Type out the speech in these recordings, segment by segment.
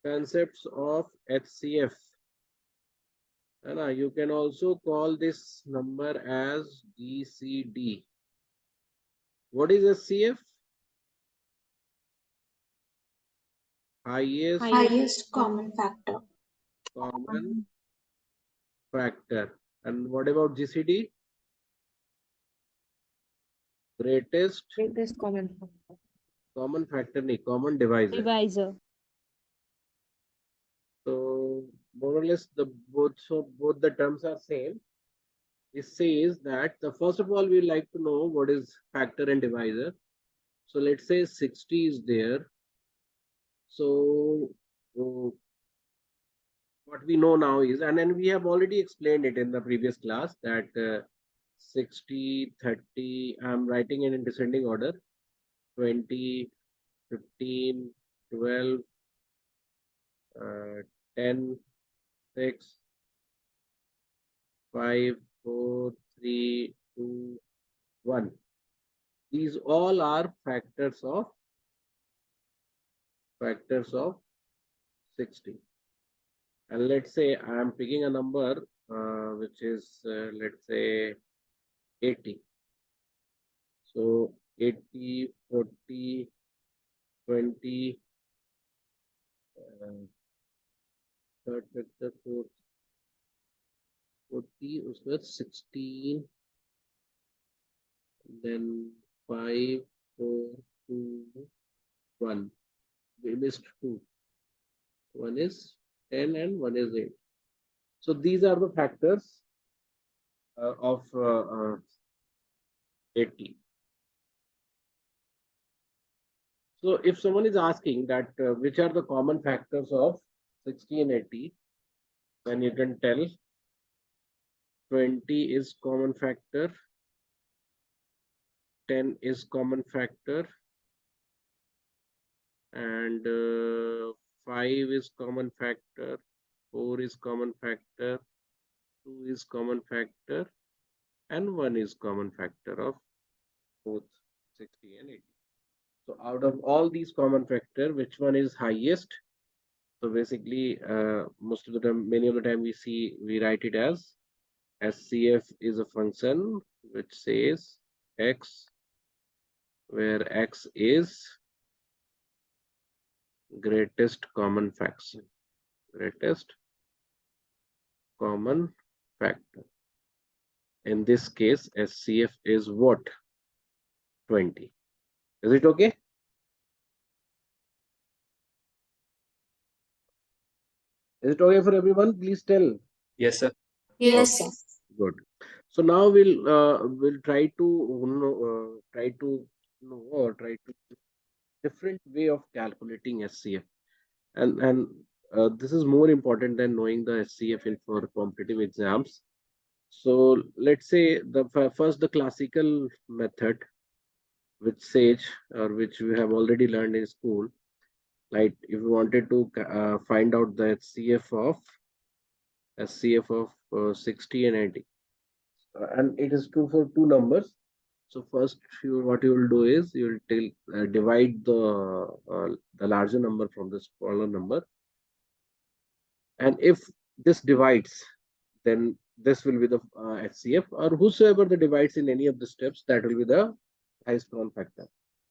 concepts of HCF. You can also call this number as GCD. What is HCF? Highest Highest common factor. common factor. And what about GCD? Greatest common factor, common divisor. So more or less both the terms are same. It says that first of all we like to know what is factor and divisor. So let's say 60 is there. So what we know now is, and then we have already explained it in the previous class, that 60, 30, I'm writing it in descending order, 20, 15, 12, 10, 6, 5, 4, 3, 2, 1. These all are factors of 60. And let's say I am picking a number which is let's say 80. So 80, 40, 20, third factor 4, 40, उसके बाद 16, then 5, 4, 2, 1. We missed 2. One is 10 and one is 8. So these are the factors of 80. So if someone is asking that which are the common factors of 60 and 80, then you can tell 20 is common factor, 10 is common factor, and 5 is common factor, 4 is common factor, 2 is common factor, and 1 is common factor of both 60 and 80. So out of all these common factor, which one is highest? So basically, most of the time, many of the time we write it as HCF is a function which says x, where x is greatest common factor. Greatest common factor. In this case, HCF is what? 20. Is it okay? Is it okay for everyone? Please tell. Yes, sir. Yes, sir. Good. So now we'll try to try to different way of calculating HCF, and this is more important than knowing the HCF for competitive exams. So let's say first the classical method, which sage or which we have already learned in school. Like if you wanted to find out the HCF of 60 and 80, and it is true for two numbers. So first, what you will do is you will divide the larger number from the smaller number, and if this divides, then this will be the HCF, or whosoever the divides in any of the steps, that will be the highest common factor.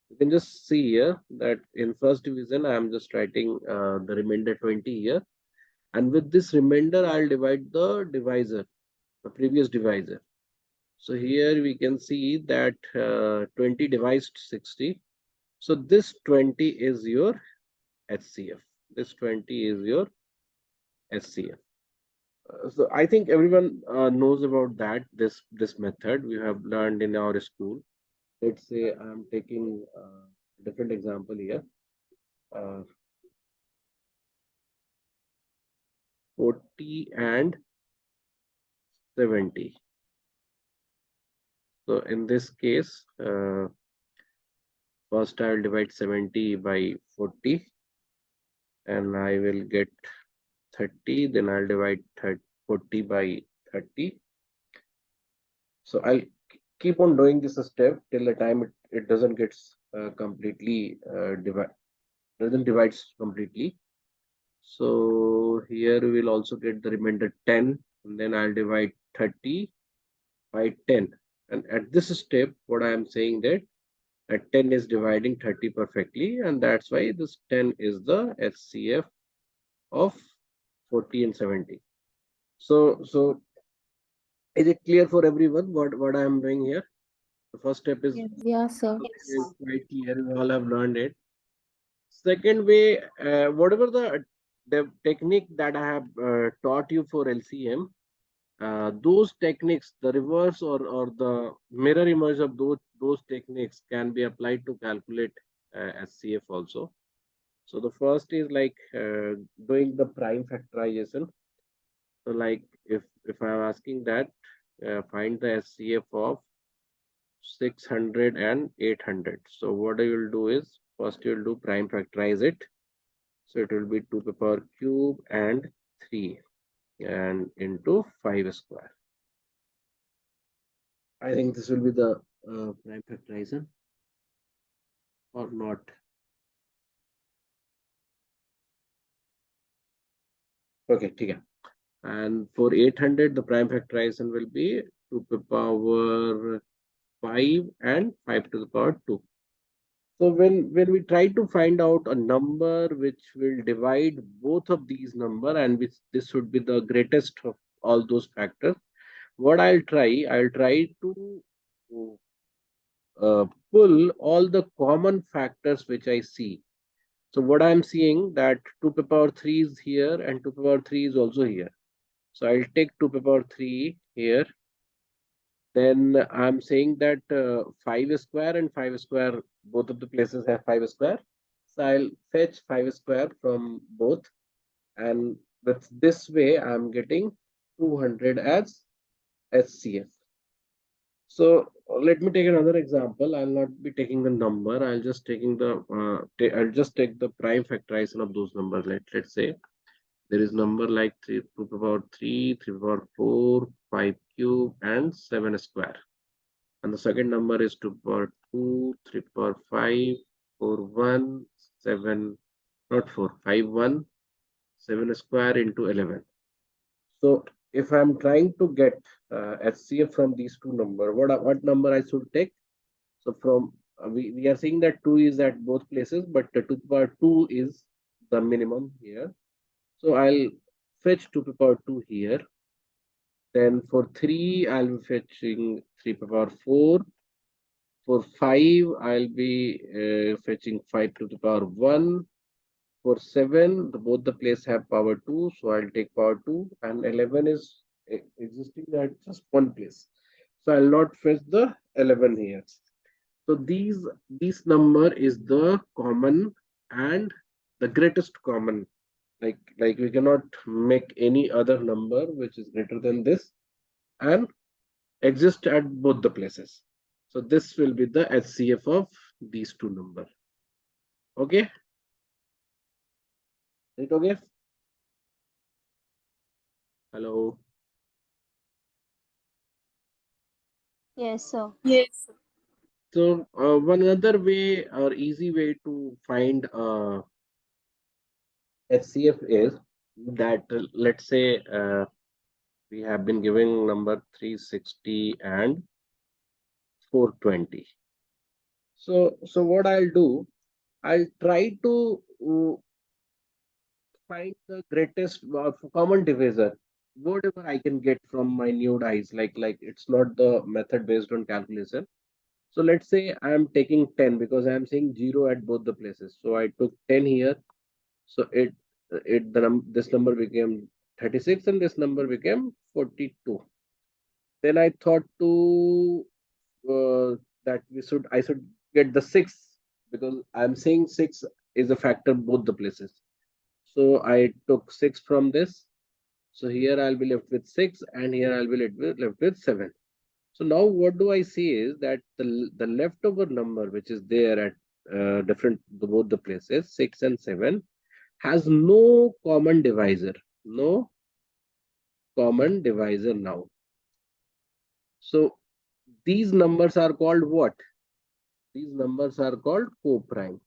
You can just see here that in first division, I am just writing the remainder 20 here. And with this remainder, I'll divide the divisor, the previous divisor. So here we can see that 20 divides 60. So this 20 is your HCF. This 20 is your HCF. So I think everyone knows about that, this method we have learned in our school. Let's say I'm taking a different example here. 40 and 70. So in this case, first I will divide 70 by 40, and I will get 30. Then I'll divide 40 by 30. So I'll keep on doing this step till the time it doesn't get completely divides completely. So here we will also get the remainder 10, and then I'll divide 30 by 10. And at this step, what I am saying that 10 is dividing 30 perfectly, and that's why this 10 is the HCF of 40 and 70. So is it clear for everyone what I am doing here? The first step is Yeah, sir. Yes. quite clear. We all have learned it. Second way, whatever the technique that I have taught you for LCM, those techniques, the reverse or the mirror image of those techniques can be applied to calculate SCF also. So the first is like doing the prime factorization. So like if I'm asking that find the SCF of 600 and 800. So what I will do is first you will do prime factorize it. So it will be 2 to the power cube and 3 and into 5 square. I think this will be the prime factorization or not. Okay, ठीक है. And for 800, the prime factorization will be 2 to the power 5 and 5 to the power 2. So when we try to find out a number which will divide both of these number and which this would be the greatest of all those factors, what I'll try to pull all the common factors which I see. So what I'm seeing that 2 to the power 3 is here and 2 to the power 3 is also here. So I'll take 2 to the power 3 here. Then I'm saying that 5 square and 5 square, both of the places have 5 square. So I'll fetch 5 square from both. And with this way, I'm getting 200 as HCF. So let me take another example. I'll not be taking the number. I'll just taking the I'll just take the prime factorization of those numbers. Let's say there is number like 3 to the power 3, 3 to the power 4, 5 cube, and 7 square. And the second number is 2 to the power 2, 3 to the power 5, 4, 1, 7, not 4, 5, 1, 7 square into 11. So if I'm trying to get HCF from these two number, what number I should take? So from we are saying that 2 is at both places, but 2 to the power 2 is the minimum here. So I'll fetch 2 to the power 2 here. Then for 3, I'll be fetching 3 to the power 4. For 5, I'll be fetching 5 to the power 1. For 7, both the places have power 2, so I'll take power 2. And 11 is existing at just one place. So I'll not fetch the 11 here. So these number is the common and the greatest common. Like we cannot make any other number which is greater than this and exist at both the places. So this will be the HCF of these two number. Okay. Is it okay? Hello. Yes, sir. Yes. So one other way or easy way to find HCF is that let's say we have been giving number 360 and 420. So what I'll do, I'll try to find the greatest common divisor, whatever I can get from my nude eyes. Like it's not the method based on calculation. So let's say I'm taking 10 because I'm saying 0 at both the places. So I took 10 here. So this number became 36 and this number became 42. Then I thought to that I should get the 6 because I'm saying 6 is a factor both the places. So I took 6 from this. So here I'll be left with 6 and here I'll be left with 7. So now what do I see is that the leftover number which is there at both the places 6 and 7 has no common divisor. No common divisor now. So these numbers are called what? These numbers are called co-prime.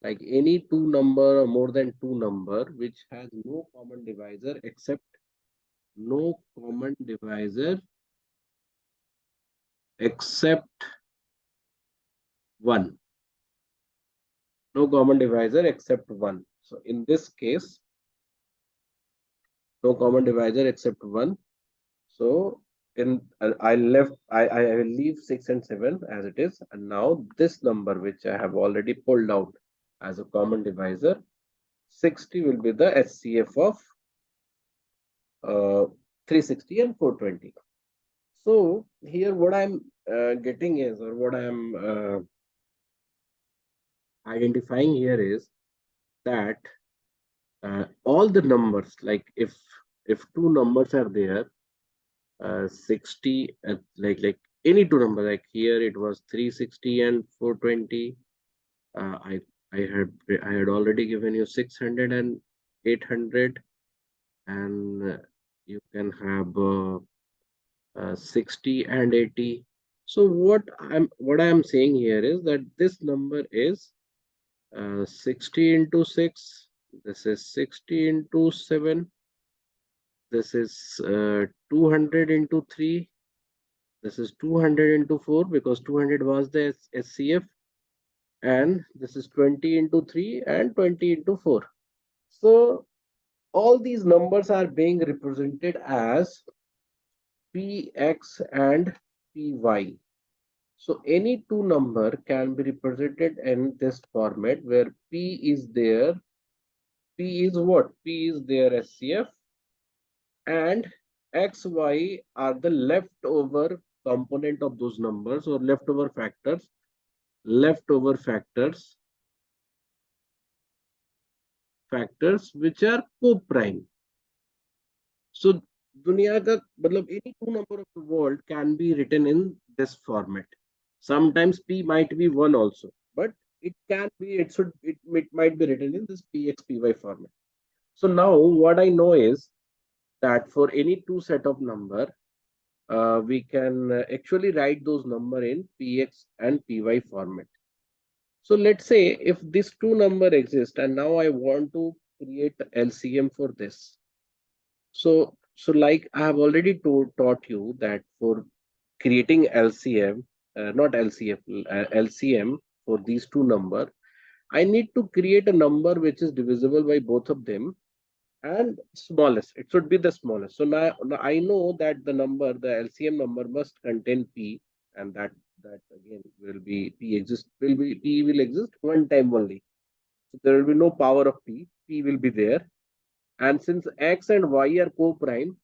like any two number or more than two number which has no common divisor except no common divisor except one. No common divisor except one. So in this case, no common divisor except one. So in I will leave 6 and 7 as it is, and now this number which I have already pulled out as a common divisor, 60 will be the HCF of 360 and 420. So here what I'm getting is, or what I'm identifying here is that all the numbers, like if two numbers are there, 60 like any two number, like here it was 360 and 420. I I had already given you 600 and 800, and you can have 60 and 80. So what I'm saying here is that this number is 60 into 6. This is 60 into 7. This is 200 into 3. This is 200 into 4 because 200 was the SCF. And this is 20 into 3 and 20 into 4. So all these numbers are being represented as Px and Py. So any two number can be represented in this format where P is there. P is what? P is their SCF, and X, Y are the leftover component of those numbers, or leftover factors which are co-prime. So दुनिया का मतलब any two number of the world can be written in this format. Sometimes P might be one also, but it can be, it might be written in this Px Py format. So now what I know is that for any two set of number, we can actually write those number in Px and Py format. So let's say if this two number exist and now I want to create LCM for this. So like I have already taught you that for creating LCM, not LCF, LCM for these two number, I need to create a number which is divisible by both of them and smallest. It should be the smallest. So now I know that the LCM number must contain P, and that again will be P will exist one time only. So there will be no power of P. P will be there. And since X and Y are co-prime,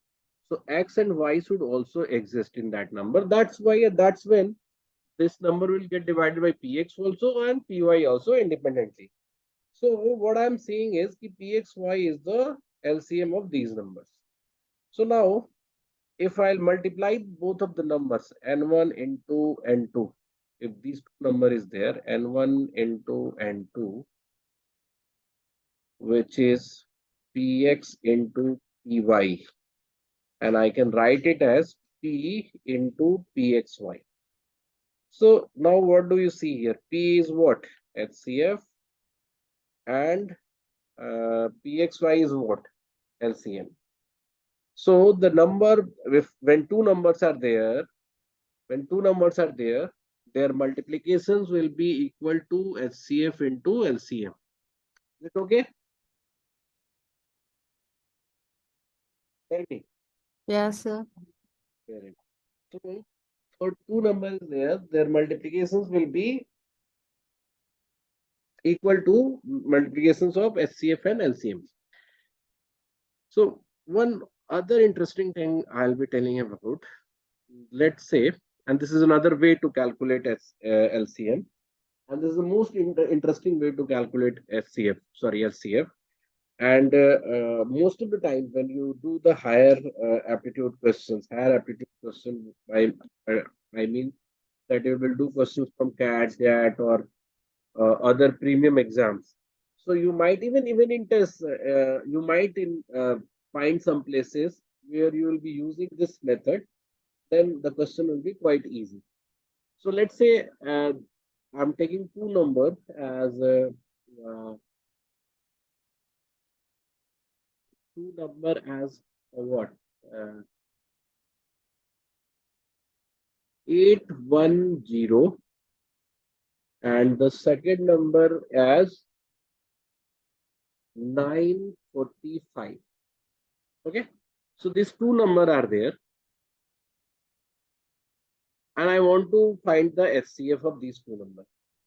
so X and Y should also exist in that number. That's when this number will get divided by Px also and Py also independently. So what I'm saying is that Pxy is the LCM of these numbers. So now if I'll multiply both of the numbers n1 into n2, if these two number is there, n1 into n2, which is Px into Py, and I can write it as P into Pxy. So now what do you see here? P is what? HCF, and Pxy is what? LCM. So the number, when two numbers are there, their multiplications will be equal to HCF into LCM. Is it okay? Tell me. Yes, sir. Very good. So for two numbers there, their multiplications will be equal to multiplications of HCF and LCM. So one other interesting thing I'll be telling you about, let's say, and this is another way to calculate LCM, and this is the most interesting way to calculate LCF. And most of the time when you do the higher aptitude questions, I mean that you will do questions from CAT, GAT, or other premium exams. So you might even in tests, you might find some places where you will be using this method. Then the question will be quite easy. So let's say I'm taking two numbers as two number as what? 810 and the second number as 945. Okay, so these two number are there, and I want to find the HCF of these two numbers.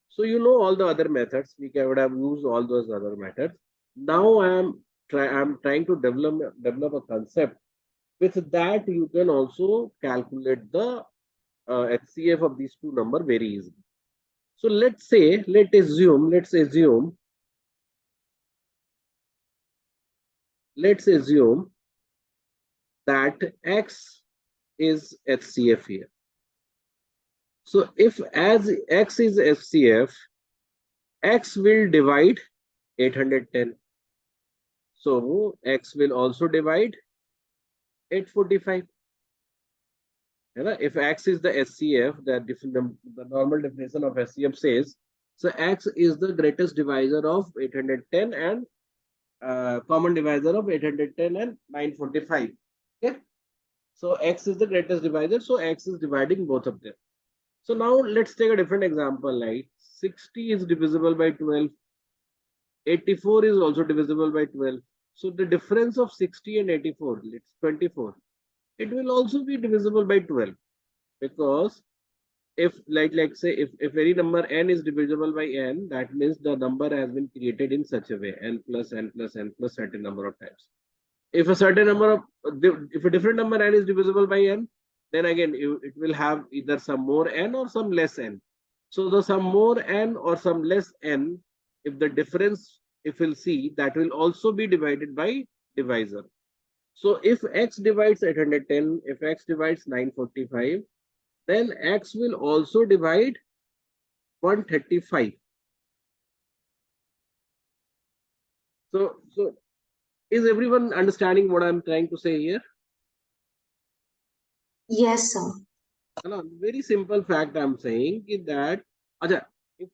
So you know all the other methods. Would have used all those other methods. Now I'm trying to develop a concept. With that, you can also calculate the HCF of these two number very easily. So let's assume that X is HCF here. So if as X is HCF, X will divide 810. So X will also divide 845. If X is the HCF, the normal definition of HCF says, so X is the greatest divisor of 810 and common divisor of 810 and 945. Okay, so X is the greatest divisor, so X is dividing both of them. So now let's take a different example, like 60 is divisible by 12, 84 is also divisible by 12. So the difference of 60 and 84, it's 24. It will also be divisible by 12, because if say if any number n is divisible by n, that means the number has been created in such a way, n plus n plus n plus certain number of times. If a certain number of if a different number n is divisible by n, then again it will have either some more n or some less n. So the some more n or some less n, if the difference, if we'll see, that will also be divided by divisor. So if x divides 810, if x divides 945, then x will also divide 135. So is everyone understanding what I'm trying to say here? Yes, sir. Very simple fact I'm saying is that if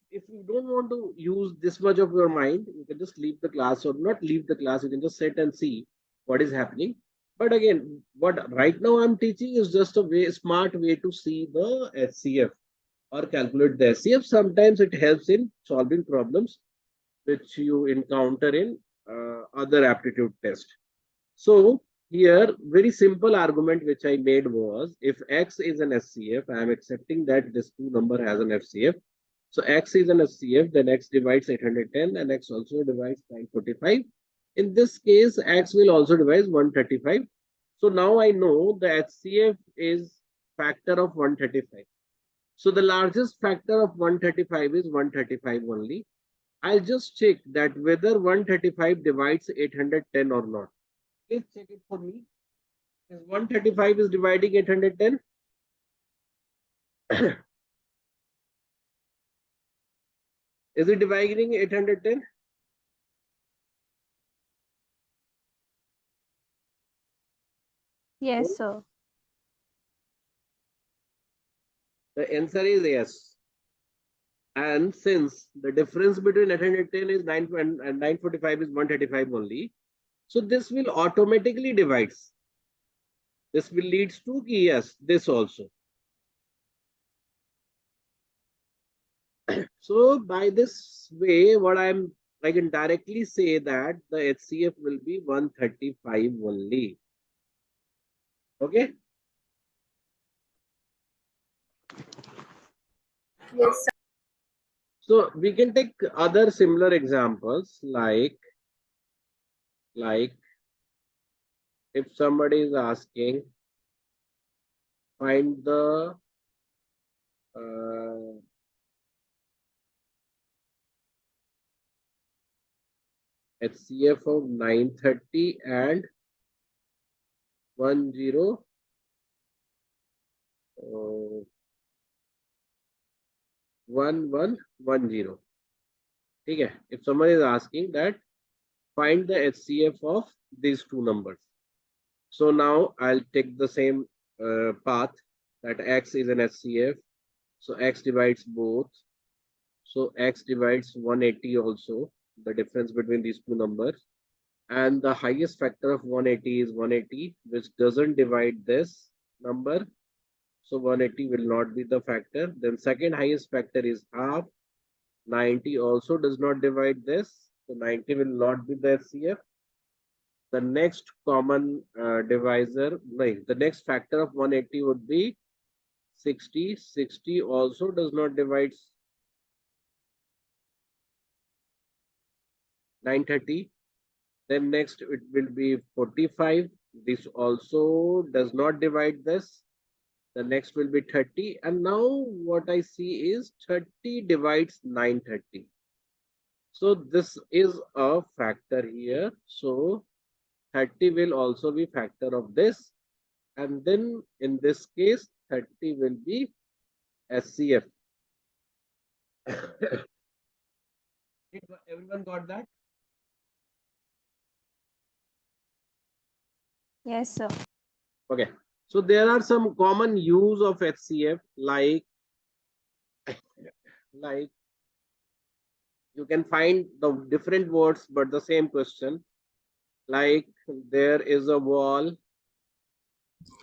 you don't want to use this much of your mind, you can just leave the class, or not leave the class, you can just sit and see what is happening. But again, what right now I'm teaching is just a smart way to see the HCF or calculate the HCF. Sometimes it helps in solving problems which you encounter in other aptitude test. So here, very simple argument which I made was, if X is an HCF, I am accepting that this two number has an HCF. So X is an HCF, then X divides 810 and X also divides 945. In this case, X will also divide 135. So now I know the HCF is factor of 135. So the largest factor of 135 is 135 only. I'll just check that whether 135 divides 810 or not. Please check it for me. Is 135 is dividing 810? Is it dividing 810? Yes, sir. The answer is yes. And since the difference between 810 is 9 and 945 is 135 only, so this will automatically divides. This will leads to yes, this also. So by this way, I can directly say that the HCF will be 135 only. Okay. Yes, sir. So we can take other similar examples, like if somebody is asking, find the HCF of 930 and 10 1110. Okay, if somebody is asking that, find the HCF of these two numbers. So now I'll take the same path, that X is an HCF. So X divides both. So X divides 180 also. the difference between these two numbers. And the highest factor of 180 is 180, which doesn't divide this number. So 180 will not be the factor. Then second highest factor is half. 90 also does not divide this. So 90 will not be the HCF. The next common divisor, no, the next factor of 180 would be 60. 60 also does not divide 930. Then next it will be 45. This also does not divide this. The next will be 30. And now what I see is 30 divides 930. So this is a factor here. So 30 will also be factor of this. And then in this case, 30 will be HCF. Everyone got that? Yes, sir. Okay. So there are some common use of HCF like you can find the different words but the same question. Like there is a wall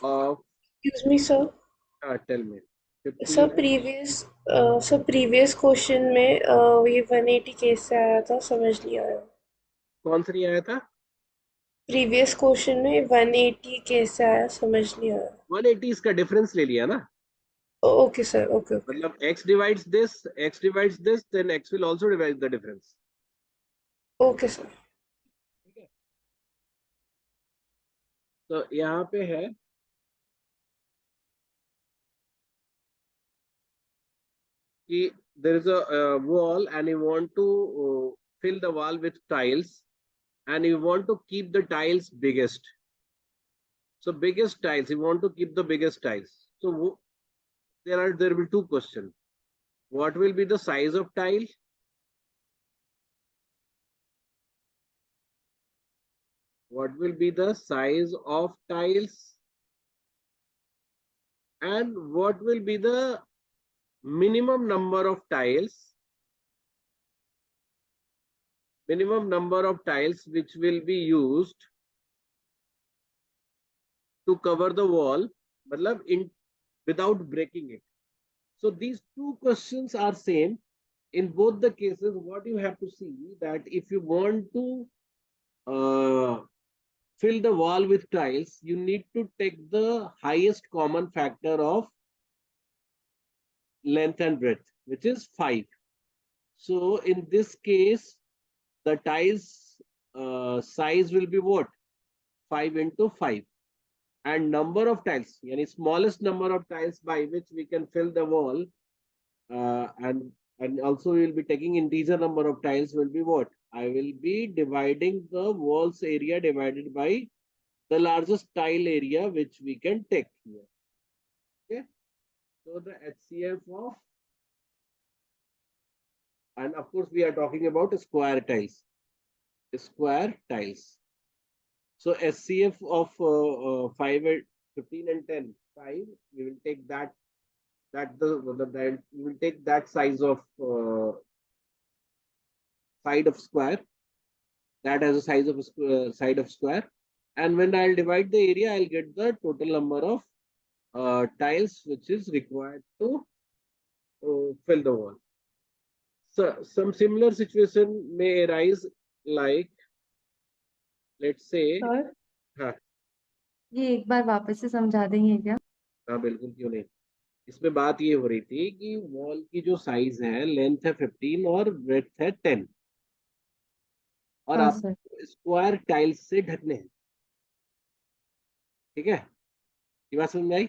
of Excuse me, sir. tell me sir 15. Previous question में ये 180 case से आया था, समझ नहीं आया। कौन सा नहीं आया था? प्रीवियस क्वेश्चन में 180 केस से आया, समझ नहीं आया। 180 इसका डिफरेंस ले लिया ना, ओके सर, ओके ओके मतलब x divides this, then x will also divide the difference. Okay sir. ठीक है, तो यहाँ पे है कि there is a wall and you want to fill the wall with tiles and you want to keep the tiles biggest. So biggest tiles, you want to keep the biggest tiles. So there will be two questions. What will be the size of tile? What will be the size of tiles? And what will be the minimum number of tiles? Minimum number of tiles which will be used to cover the wall, matlab without breaking it. So these two questions are same in both the cases. What you have to see that if you want to fill the wall with tiles, you need to take the highest common factor of length and breadth, which is 5. So in this case, the tiles size will be what? 5 into 5. And number of tiles, yani smallest number of tiles by which we can fill the wall, and also we will be taking integer number of tiles will be what? I will be dividing the walls area divided by the largest tile area which we can take here. Okay, so the HCF of, and of course we are talking about square tiles. Square tiles. So HCF of 5, 15 and 10, 5, we will take that we will take that size of side of square, that has a size of side of square, and when I'll divide the area, I'll get the total number of tiles which is required to fill the wall. So some similar situation may arise, like let's say sir हाँ ये एक बार वापस से समझा देंगे क्या? हाँ बिल्कुल, क्यों नहीं। इसमें बात ये हो रही थी कि वॉल की जो साइज है, लेंथ है 15 और ब्रेड्थ है 10, और हाँ आप सर। स्क्वायर टाइल्स से ढकने हैं। ठीक है, ये बात समझ में आई?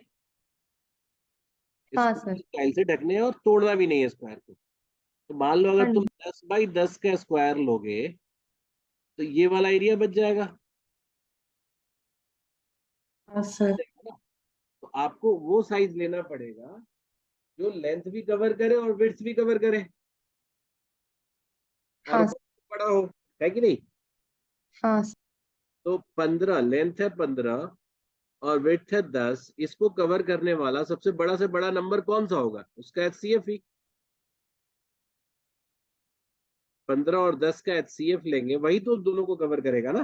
हाँ सर। टाइल से ढकने हैं और तोड़ना भी नहीं है स्क्वायर को। तो मान लो हाँ अगर तुम जी। 10 बाई 10 का स्क्वायर लोगे तो ये वाला एरिया बच जाएगा। हाँ सर। तो आपको वो साइज लेना पड़ेगा जो लेंथ भी कवर करे और विड्थ भी कवर करे और हाँ बड़ा हो, है कि नहीं? हाँ सर। तो 15 लेंथ है 15 और विड्थ है 10, इसको कवर करने वाला सबसे बड़ा से बड़ा नंबर कौन सा होगा? उसका HCF ही। 15 और 10 का HCF लेंगे, वही तो दोनों को कवर करेगा ना।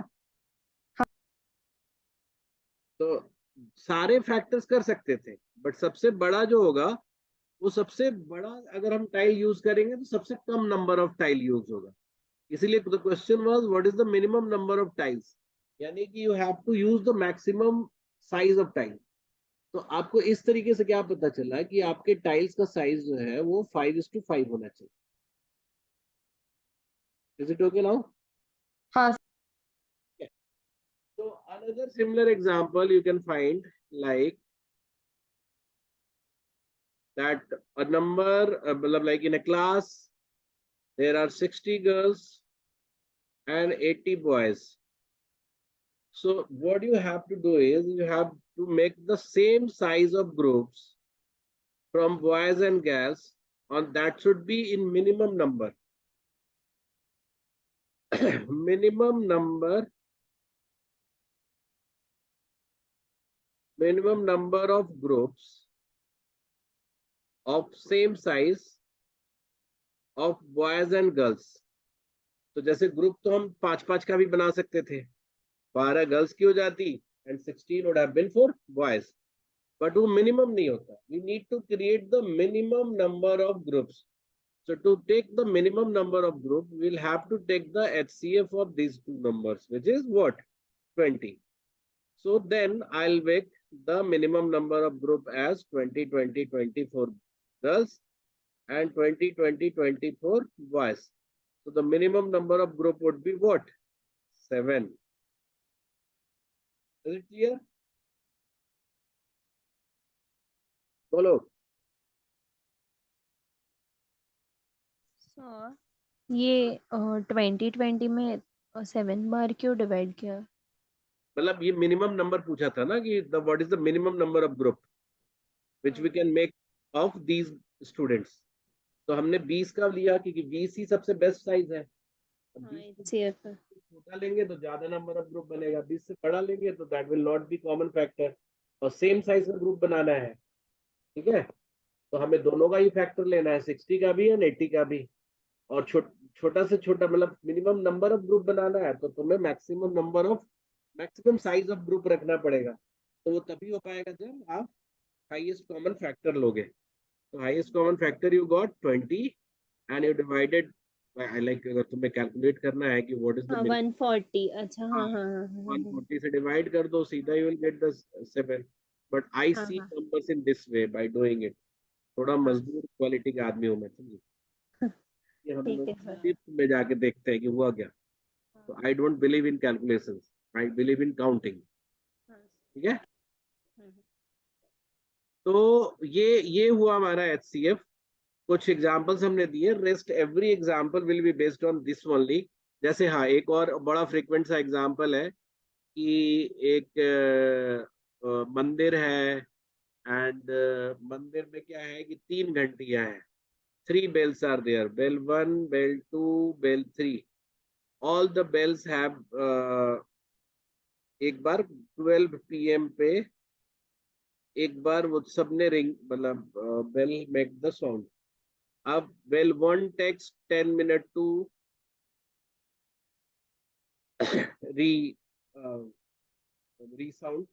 तो सारे फैक्टर्स कर सकते थे, बट सबसे बड़ा जो होगा वो सबसे बड़ा, अगर हम टाइल यूज करेंगे तो सबसे कम नंबर ऑफ टाइल यूज होगा। इसीलिए the question was what is the minimum number of tiles, यानी कि you have to use the maximum size of tile. तो आपको इस तरीके से क्या पता चला कि आपके टाइल्स का साइज जो है वो 5:5 होना चाहिए। Is it okay now? हाँ So another similar example you can find, like that a number, like in a class, there are 60 girls and 80 boys. So what you have to do is you have to make the same size of groups from boys and girls, and that should be in minimum number. minimum number minimum number of groups of same size of boys and girls. तो जैसे group तो हम 5-5 का भी बना सकते थे, 12 girls की हो जाती and 16 would have been for boys, but वो मिनिमम नहीं होता. We need to create the minimum number of groups. So to take the minimum number of group, we'll have to take the HCF of these two numbers, which is what? 20. So then I'll make the minimum number of group as 20, 20, 20 for girls and 20, 20, 20 for boys. So the minimum number of group would be what? 7. Is it clear? बोलो. Sir ये 2020 में 7 बार क्यों divide किया? मतलब ये minimum number पूछा था ना कि the what is the minimum number of group which we can make of these students. तो हमने 20 का लिया क्योंकि 20 ही सबसे बेस्ट साइज है. अब हाँ 20 HCF से छोटा लेंगे तो ज्यादा नंबर ऑफ ग्रुप बनेगा, 20 से बड़ा लेंगे तो that will not be common factor, और सेम साइज का ग्रुप बनाना है. ठीक है, तो हमें दोनों का ही फैक्टर लेना है, 60 का भी एंड 80 का भी. और छोटा से छोटा मतलब मिनिमम नंबर ऑफ ग्रुप बनाना है तो तुम्हें मैक्सिमम साइज ऑफ ग्रुप रखना पड़ेगा. तो वो तभी हो पाएगा जब आप हाईएस्ट कॉमन फैक्टर लोगे. तो highest common factor you got 20 and you divided by, like अगर तुम्हें कैलकुलेट करना है कि व्हाट इज द हाँ 140. अच्छा हाँ हाँ हाँ हाँ 140 से डिवाइड कर दो, सीधा you will get the 7. But I हाँ सी हाँ numbers in this way by doing it. थोड़ा हाँ मजदूर क्वालिटी का आदमी हूं मैं, समझिए. ये हम ठीक लोग है सर. टिप्स में जाके देखते हैं कि हुआ क्या. हाँ तो I don't believe in calculations, I believe in counting. हाँ. ठीक है. हम्म. तो ये हुआ हमारा HCF. कुछ एग्जांपल्स हमने दिए, rest every example will be based on this only. जैसे हाँ, एक और बड़ा फ्रीक्वेंट सा एग्जांपल है कि एक मंदिर है एंड मंदिर में क्या है कि 3 घंटियां हैं. 3 bells are there, bell 1, bell 2, bell 3. All the bells have एक बार 12 PM पे एक बार वो सबने रिंग मतलब बेल मेक द साउंड. अब bell 1 takes 10 minutes to re sound,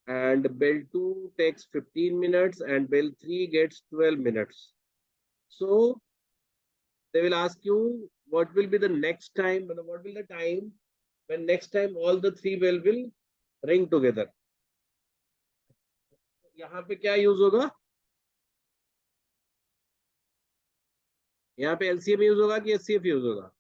and bell 2 takes 15 minutes and bell 3 gets 12 minutes. So they will ask you what will be the next time, what will the time when next time all the 3 bell will ring together. यहाँ पे क्या use होगा? यहाँ पे LCM use होगा कि HCF use होगा?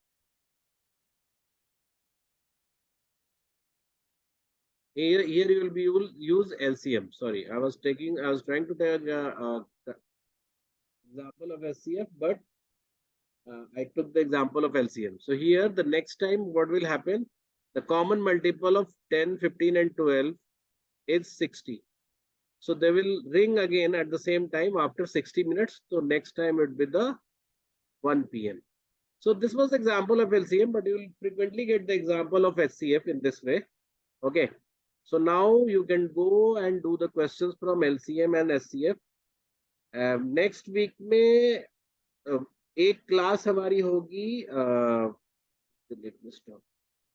Here you will be use LCM. Sorry, I was trying to take example of HCF, but I took the example of LCM. So here the next time what will happen? The common multiple of 10, 15 and 12 is 60. So they will ring again at the same time after 60 minutes. So next time it will be the 1 PM. So this was example of LCM, but you will frequently get the example of HCF in this way. Okay. So now you can go and do the questions from LCM and HCF. Next week में एक class हमारी होगी let me stop.